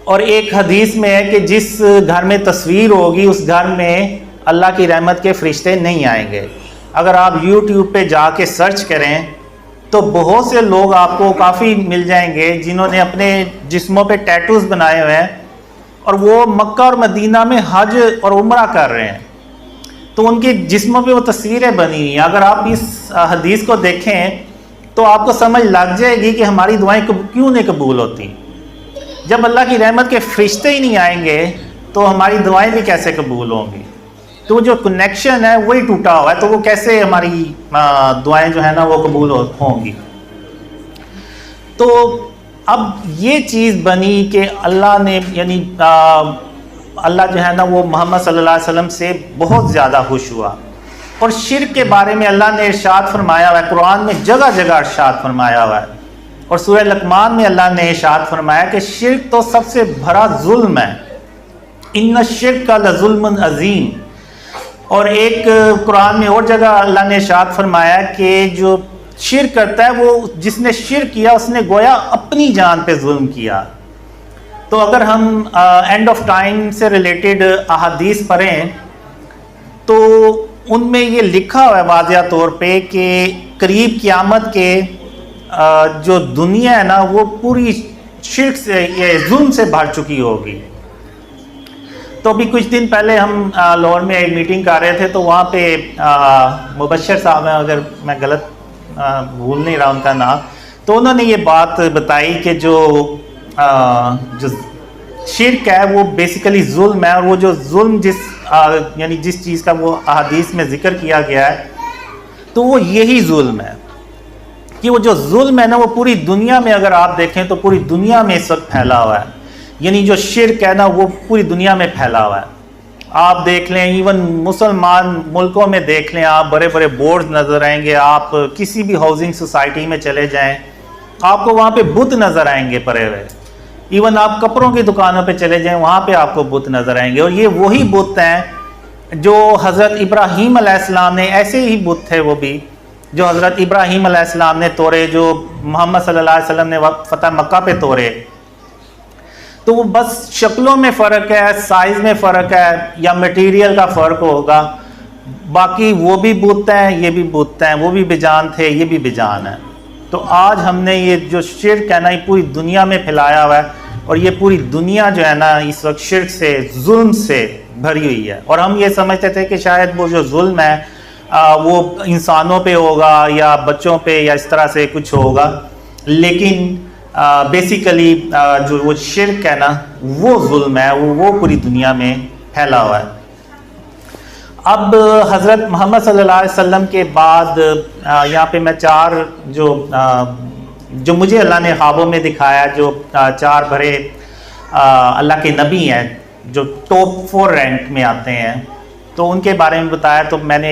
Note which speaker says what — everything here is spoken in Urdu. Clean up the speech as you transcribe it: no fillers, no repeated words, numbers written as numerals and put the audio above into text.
Speaker 1: اور ایک حدیث میں ہے کہ جس گھر میں تصویر ہوگی اس گھر میں اللہ کی رحمت کے فرشتے نہیں آئیں گے۔ اگر آپ یوٹیوب پہ جا کے سرچ کریں تو بہت سے لوگ آپ کو کافی مل جائیں گے جنہوں نے اپنے جسموں پہ ٹیٹوز بنائے ہوئے ہیں اور وہ مکہ اور مدینہ میں حج اور عمرہ کر رہے ہیں، تو ان کے جسموں پہ وہ تصویریں بنی ہوئی ہیں۔ اگر آپ اس حدیث کو دیکھیں تو آپ کو سمجھ لگ جائے گی کہ ہماری دعائیں کیوں نہیں قبول ہوتی۔ جب اللہ کی رحمت کے فرشتے ہی نہیں آئیں گے تو ہماری دعائیں بھی کیسے قبول ہوں گی؟ تو جو کنیکشن ہے وہی ٹوٹا ہوا ہے، تو وہ کیسے ہماری دعائیں جو ہے نا وہ قبول ہوں گی؟ تو اب یہ چیز بنی کہ اللہ نے یعنی اللہ جو ہے نا وہ محمد صلی اللہ علیہ وسلم سے بہت زیادہ خوش ہوا، اور شرک کے بارے میں اللہ نے ارشاد فرمایا ہوا ہے، قرآن میں جگہ جگہ ارشاد فرمایا ہوا ہے، اور سورہ لقمان میں اللہ نے ارشاد فرمایا کہ شرک تو سب سے بڑا ظلم ہے، ان الشرک لظلم عظیم۔ اور ایک قرآن میں اور جگہ اللہ نے ارشاد فرمایا کہ جو شرک کرتا ہے وہ جس نے شرک کیا اس نے گویا اپنی جان پہ ظلم کیا۔ تو اگر ہم اینڈ آف ٹائم سے ریلیٹڈ احادیث پڑھیں تو ان میں یہ لکھا ہوا ہے واضح طور پہ کہ قریب قیامت کے جو دنیا ہے نا وہ پوری شرک سے یہ ظلم سے بھر چکی ہوگی۔ تو ابھی کچھ دن پہلے ہم لاہور میں ایک میٹنگ کر رہے تھے، تو وہاں پہ مبشر صاحب ہیں، اگر میں غلط بھول نہیں رہا ان کا نام، تو انہوں نے یہ بات بتائی کہ جو شرک ہے وہ بیسیکلی ظلم ہے، اور وہ جو ظلم یعنی جس چیز کا وہ احادیث میں ذکر کیا گیا ہے تو وہ یہی ظلم ہے کہ وہ جو ظلم ہے نا وہ پوری دنیا میں اگر آپ دیکھیں تو پوری دنیا میں اس وقت پھیلا ہوا ہے، یعنی جو شرک ہے نا وہ پوری دنیا میں پھیلا ہوا ہے۔ آپ دیکھ لیں ایون مسلمان ملکوں میں دیکھ لیں، آپ بڑے بڑے بورڈز نظر آئیں گے، آپ کسی بھی ہاؤسنگ سوسائٹی میں چلے جائیں آپ کو وہاں پہ بت نظر آئیں گے پڑے ہوئے، ایون آپ کپڑوں کی دکانوں پہ چلے جائیں وہاں پہ آپ کو بت نظر آئیں گے، اور یہ وہی بت ہیں جو حضرت ابراہیم علیہ السلام نے، ایسے ہی بت تھے وہ بھی جو حضرت ابراہیم علیہ السلام نے توڑے، جو محمد صلی اللہ علیہ وسلم نے فتح مکہ پہ توڑے۔ تو وہ بس شکلوں میں فرق ہے، سائز میں فرق ہے، یا میٹیریل کا فرق ہوگا، باقی وہ بھی بت ہیں یہ بھی بت ہیں، وہ بھی بجان تھے یہ بھی بجان ہیں۔ تو آج ہم نے یہ جو شرک ہے نا یہ پوری دنیا میں پھیلایا ہوا ہے، اور یہ پوری دنیا جو ہے نا اس وقت شرک سے ظلم سے بھری ہوئی ہے، اور ہم یہ سمجھتے تھے کہ شاید وہ جو ظلم ہے وہ انسانوں پہ ہوگا یا بچوں پہ یا اس طرح سے کچھ ہوگا، لیکن بیسیکلی جو وہ شرک ہے نا وہ ظلم ہے، وہ پوری دنیا میں پھیلا ہوا ہے۔ اب حضرت محمد صلی اللہ علیہ وسلم کے بعد یہاں پہ میں چار جو مجھے اللہ نے خوابوں میں دکھایا، جو چار بڑے اللہ کے نبی ہیں جو ٹاپ 4 رینک میں آتے ہیں، تو ان کے بارے میں بتایا۔ تو میں نے